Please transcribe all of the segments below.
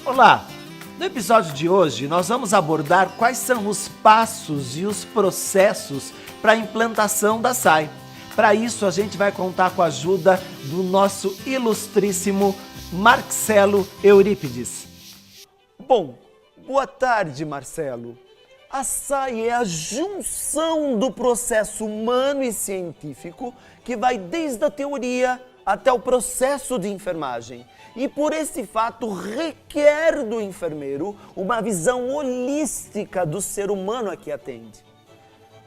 Olá! No episódio de hoje, nós vamos abordar quais são os passos e os processos para a implantação da SAI. Para isso, a gente vai contar com a ajuda do nosso ilustríssimo Marcelo Eurípides. Bom, boa tarde, Marcelo. A SAI é a junção do processo humano e científico que vai desde a teoria até o processo de enfermagem. E por esse fato requer do enfermeiro uma visão holística do ser humano a que atende.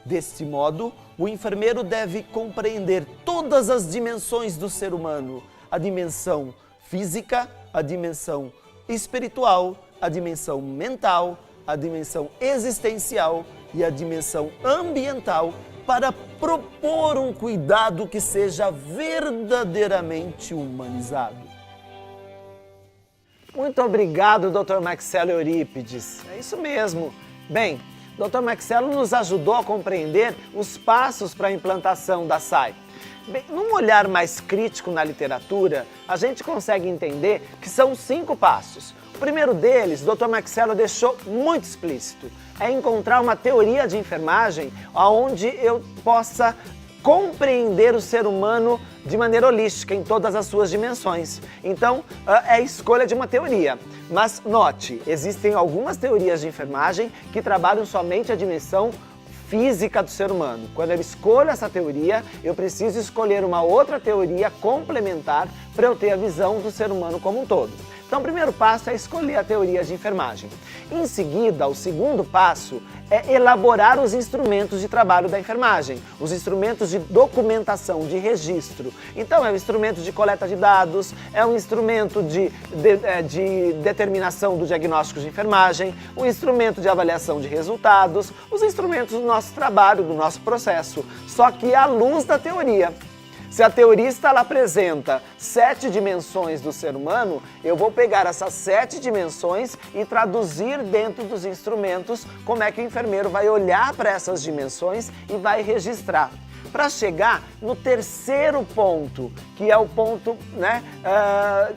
Deste modo, o enfermeiro deve compreender todas as dimensões do ser humano, a dimensão física, a dimensão espiritual, a dimensão mental, a dimensão existencial e a dimensão ambiental para propor um cuidado que seja verdadeiramente humanizado. Muito obrigado, Dr. Marcelo Eurípides. É isso mesmo. Bem, Dr. Marcelo nos ajudou a compreender os passos para a implantação da SAI. Bem, num olhar mais crítico na literatura, a gente consegue entender que são 5 passos. O primeiro deles, Dr. Marcelo deixou muito explícito, é encontrar uma teoria de enfermagem onde eu possa compreender o ser humano de maneira holística, em todas as suas dimensões. Então, é a escolha de uma teoria. Mas note, existem algumas teorias de enfermagem que trabalham somente a dimensão física do ser humano. Quando eu escolho essa teoria, eu preciso escolher uma outra teoria complementar para eu ter a visão do ser humano como um todo. Então, o primeiro passo é escolher a teoria de enfermagem. Em seguida, o segundo passo é elaborar os instrumentos de trabalho da enfermagem, os instrumentos de documentação, de registro. Então, é um instrumento de coleta de dados, é um instrumento de determinação do diagnóstico de enfermagem, um instrumento de avaliação de resultados, os instrumentos do nosso trabalho, do nosso processo, só que à luz da teoria. Se a teoria ela apresenta 7 dimensões do ser humano, eu vou pegar essas 7 dimensões e traduzir dentro dos instrumentos como é que o enfermeiro vai olhar para essas dimensões e vai registrar. Para chegar no terceiro ponto, que é o ponto,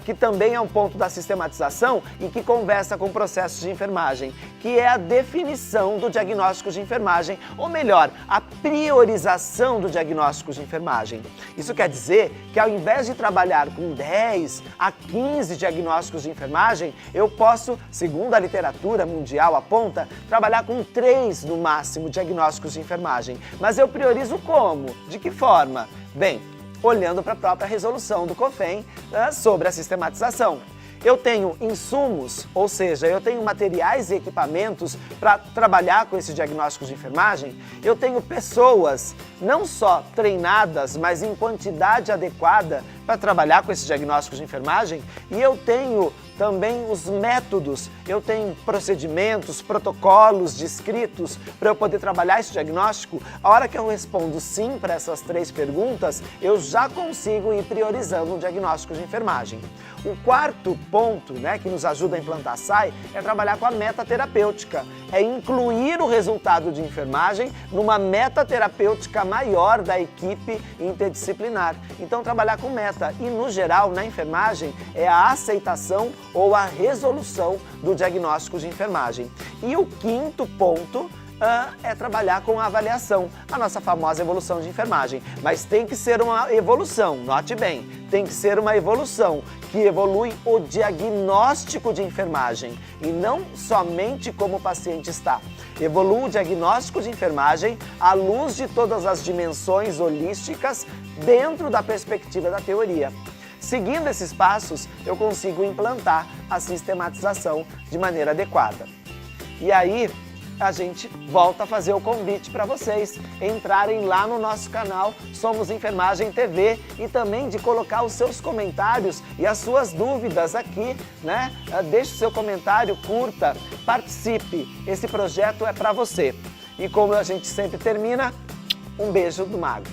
que também é um ponto da sistematização e que conversa com o processo de enfermagem, que é a definição do diagnóstico de enfermagem, ou melhor, a priorização do diagnóstico de enfermagem. Isso quer dizer que ao invés de trabalhar com 10 a 15 diagnósticos de enfermagem, eu posso, segundo a literatura mundial aponta, trabalhar com 3 no máximo diagnósticos de enfermagem. Mas eu priorizo como? De que forma? Bem, olhando para a própria resolução do COFEN sobre a sistematização. Eu tenho insumos, ou seja, eu tenho materiais e equipamentos para trabalhar com esses diagnósticos de enfermagem. Eu tenho pessoas não só treinadas, mas em quantidade adequada para trabalhar com esses diagnósticos de enfermagem. E eu tenho também os métodos, eu tenho procedimentos, protocolos descritos para eu poder trabalhar esse diagnóstico. A hora que eu respondo sim para essas 3 perguntas, eu já consigo ir priorizando um diagnóstico de enfermagem. O quarto ponto, que nos ajuda a implantar a SAI é trabalhar com a meta terapêutica, é incluir o resultado de enfermagem numa meta terapêutica maior da equipe interdisciplinar. Então, trabalhar com meta e, no geral, na enfermagem, é a aceitação ou a resolução do diagnóstico de enfermagem. E o quinto ponto é trabalhar com a avaliação, a nossa famosa evolução de enfermagem. Mas tem que ser uma evolução, note bem, tem que ser uma evolução que evolui o diagnóstico de enfermagem e não somente como o paciente está. Evolui o diagnóstico de enfermagem à luz de todas as dimensões holísticas dentro da perspectiva da teoria. Seguindo esses passos, eu consigo implantar a sistematização de maneira adequada. E aí, a gente volta a fazer o convite para vocês entrarem lá no nosso canal Somos Enfermagem TV e também de colocar os seus comentários e as suas dúvidas aqui, Deixe o seu comentário, curta, participe. Esse projeto é para você. E como a gente sempre termina, um beijo do Mago.